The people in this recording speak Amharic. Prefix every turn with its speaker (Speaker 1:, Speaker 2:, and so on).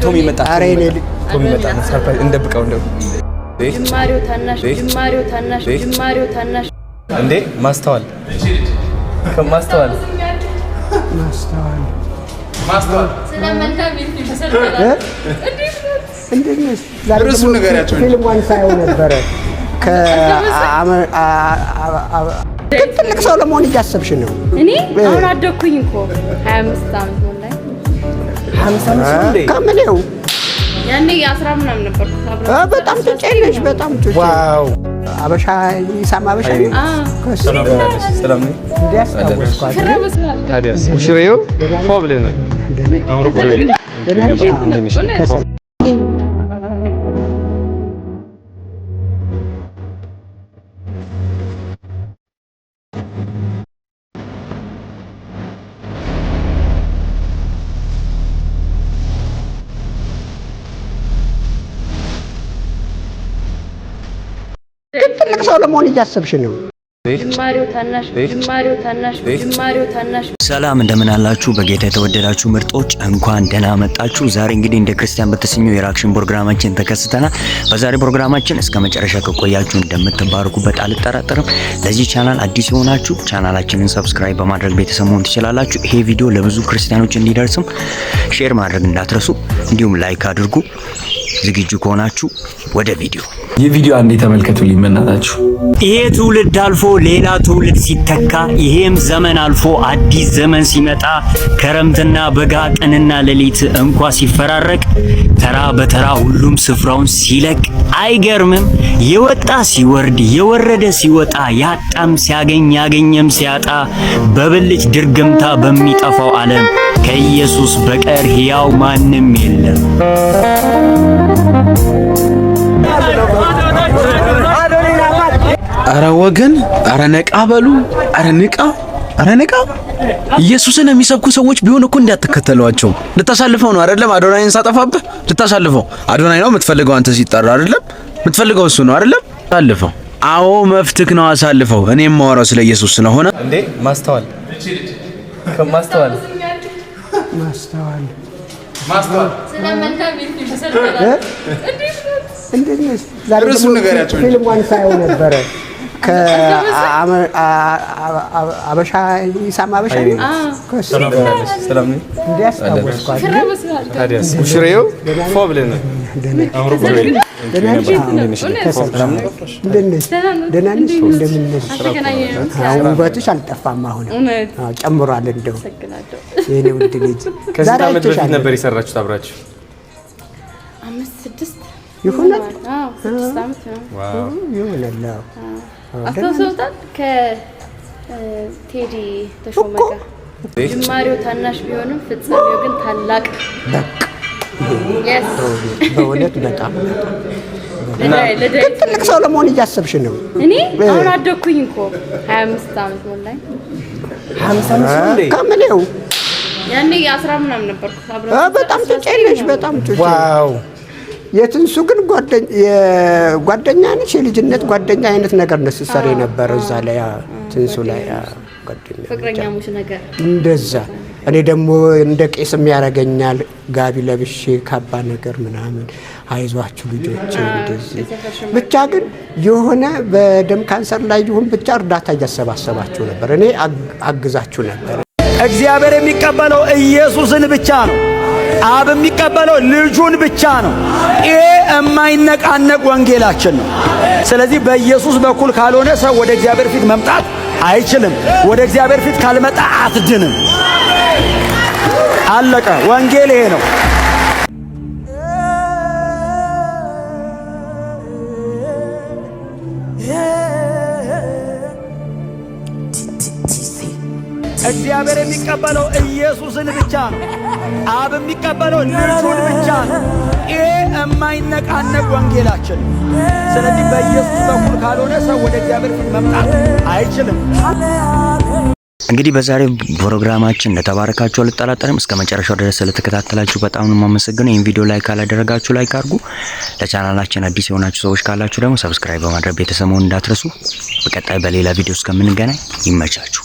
Speaker 1: ቶሚ መጣ ሰርፕራይዝ እንደብቀው
Speaker 2: ጅማሬው ታናሽ
Speaker 1: እንዴ ማስተዋል
Speaker 2: ስለመልካም ይፈሰልታል
Speaker 3: እንዴት
Speaker 1: እርሱ ነገራቸው
Speaker 3: ፊልሙን ሳይው ነበር ትልቅ ሰው ለመሆን እያሰብሽ ነው
Speaker 2: እኔ አሁን አደኩኝ እኮ 25 ዓመት ነው ላይ
Speaker 1: 55 እንዴ
Speaker 3: ከመለው
Speaker 2: ያኔ 10 ምናምን ነበር
Speaker 3: በጣም ትጨነሽ በጣም ትጨነሽ ዋው አበሻ ይሳማ አበሻ
Speaker 1: ሰላም ነው
Speaker 3: እንዲያስታውስኳት
Speaker 1: ታዲያስ ሙሽሪው ፎብለ ነው አምሮ ቆይ
Speaker 3: ትልቅ ሰው ለመሆን እያሰብሽ ነው
Speaker 2: ጅማሬው ታናሽ
Speaker 4: ሰላም እንደምን አላችሁ በጌታ የተወደዳችሁ ምርጦች እንኳን ደህና መጣችሁ። ዛሬ እንግዲህ እንደ ክርስቲያን በተሰኘው የሪአክሽን ፕሮግራማችን ተከስተናል። በዛሬ ፕሮግራማችን እስከ መጨረሻ ከቆያችሁ እንደምትባረኩበት አልጠራጠርም። ለዚህ ቻናል አዲስ የሆናችሁ ቻናላችንን ሰብስክራይብ በማድረግ ቤተሰብ መሆን ትችላላችሁ። ይሄ ቪዲዮ ለብዙ ክርስቲያኖች እንዲደርስም ሼር ማድረግ እንዳትረሱ፣ እንዲሁም ላይክ አድርጉ። ዝግጁ ከሆናችሁ ወደ ቪዲዮ
Speaker 1: ይህ ቪዲዮ አንዴ ተመልከቱልኝ መናታችሁ።
Speaker 4: ይሄ ትውልድ አልፎ ሌላ ትውልድ ሲተካ፣ ይሄም ዘመን አልፎ አዲስ ዘመን ሲመጣ፣ ክረምትና በጋ ቀንና ሌሊት እንኳ ሲፈራረቅ፣ ተራ በተራ ሁሉም ስፍራውን ሲለቅ፣ አይገርምም? የወጣ ሲወርድ የወረደ ሲወጣ፣ ያጣም ሲያገኝ ያገኘም ሲያጣ፣ በብልጭ ድርግምታ በሚጠፋው ዓለም ከኢየሱስ በቀር ሕያው ማንም የለም።
Speaker 5: አረ ወገን፣ አረ ነቃ በሉ፣ አረ ንቃ። ኢየሱስን የሚሰብኩ ሰዎች ቢሆን እኮ እንዲያተከተሏቸው ልታሳልፈው ነው አይደለም? አዶናይን ሳጠፋብህ ልታሳልፈው። አዶናይ ነው የምትፈልገው አንተ ሲጠራ አይደለም? የምትፈልገው እሱ ነው አይደለም? አሳልፈው። አዎ መፍትክ ነው፣ አሳልፈው። እኔም ማወራው ስለ ኢየሱስ ስለሆነ
Speaker 1: እንዴ ማስተዋል
Speaker 2: ስለመልካም ይፈሰልታል
Speaker 3: እንዴት
Speaker 1: እርሱ ነገራቸው
Speaker 3: ፊልሙን ሳይው ነበር አበሻ ይሳማ አበሻ
Speaker 1: ሰላም ነው
Speaker 3: እንዲያስታውስኳት
Speaker 1: ታዲያስ ሙሽሪው ፎብለ ነው አምሮ ቆይ ውበትሽ አልጠፋም አሁን ጨምሯል እንደው የኔ ውድ ልጅ ከዚህ ዓመት በፊት ነበር የሰራችሁት አብራችሁ
Speaker 2: 5-6
Speaker 3: ይሆናል
Speaker 2: 6 ዓመት ነው
Speaker 3: ዋው ይሆናል
Speaker 2: አስተውሰውታል ከቴዲ ተሾመ ጋር ጅማሬው ታናሽ ቢሆንም ፍጻሜው ግን ታላቅ
Speaker 3: በእውነት በጣም ትልቅ ሰው ለመሆን እያሰብሽ ነው
Speaker 2: እኔ አሁን አደኩኝ እኮ 25 ዓመት ነው ላይ
Speaker 1: 55 እንዴ
Speaker 3: ከመለው
Speaker 2: ያኔ 10 ምናምን ነበርኩ
Speaker 3: በጣም ትጨነሽ በጣም ዋው የትንሱ ግን ጓደኛ ነች የልጅነት ጓደኛ አይነት ነገር ነው ስትሰሪ ነበር እዛ ላይ ትንሱ ላይ ጓደኛ
Speaker 2: ፍቅረኛሞች ነገር
Speaker 3: እንደዛ እኔ ደግሞ እንደ ቄስም ያረጋኛል ጋቢ ለብሼ ካባ ነገር ምናምን አይዟችሁ ልጆች እንደዚህ ብቻ ግን የሆነ በደም ካንሰር ላይ ይሁን ብቻ እርዳታ እያሰባሰባችሁ ነበር እኔ አግዛችሁ ነበር
Speaker 6: እግዚአብሔር የሚቀበለው ኢየሱስን ብቻ ነው አብ የሚቀበለው ልጁን ብቻ ነው ይሄ የማይነቃነቅ ወንጌላችን ነው ስለዚህ በኢየሱስ በኩል ካልሆነ ሰው ወደ እግዚአብሔር ፊት መምጣት አይችልም ወደ እግዚአብሔር ፊት ካልመጣ አትድንም አለቀ ወንጌል ይሄ ነው እግዚአብሔር የሚቀበለው ኢየሱስን ብቻ ነው አብ የሚቀበለው ልጁን ብቻ ነው ይሄ የማይነቃነቅ ወንጌላችን ስለዚህ በኢየሱስ በኩል ካልሆነ ሰው ወደ እግዚአብሔር ፊት መምጣት አይችልም
Speaker 4: እንግዲህ በዛሬው ፕሮግራማችን እንደተባረካችሁ አልጠራጠርም። እስከ መጨረሻው ድረስ ስለተከታተላችሁ በጣም ነው የማመሰግነው። ይሄን ቪዲዮ ላይክ ካላደረጋችሁ ላይክ አድርጉ። ለቻናላችን አዲስ የሆናችሁ ሰዎች ካላችሁ ደግሞ ሰብስክራይብ በማድረግ ቤተሰብ መሆን እንዳትረሱ። በቀጣይ በሌላ ቪዲዮ እስከምንገናኝ ይመቻችሁ።